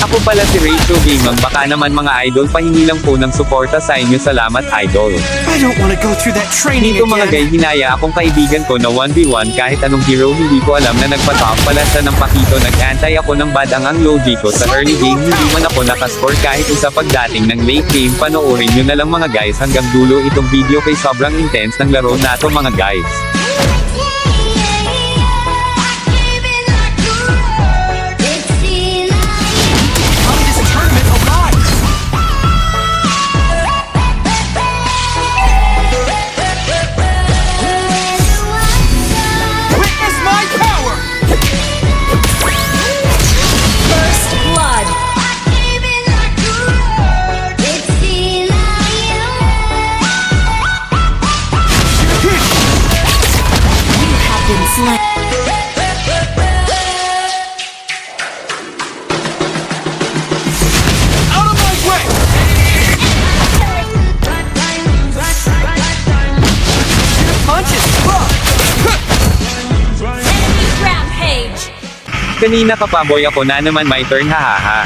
Ako pala si Rachel Gamang, baka naman mga idol pahingi lang po ng suporta sa inyo, salamat idol. I don't want to go through that training Dito mga guy, hinaya akong kaibigan ko na 1v1 kahit anong hero, hindi ko alam na nagpa-top pala siya ng pakito, nag-antay ako ng badang ang logi ko sa early game, hindi man ako nakascore kahit isa pagdating ng late game. Panoorin nyo na lang mga guys hanggang dulo itong video kay sobrang intense ng laro nato mga guys. Kanina kapaboy ako na naman my turn, hahaha.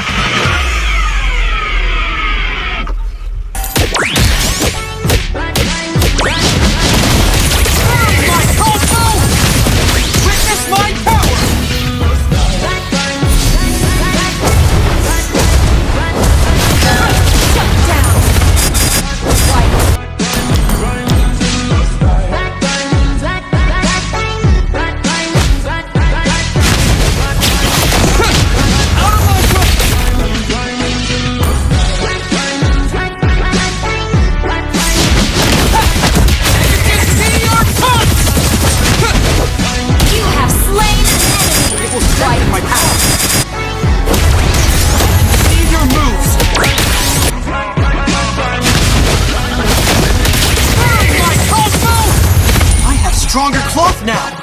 Stronger cloth now!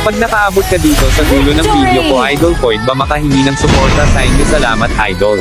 Pag nakaabot ka dito sa dulo ng video ko idol, Void ba makahingi ng suporta sa inyo, salamat idol.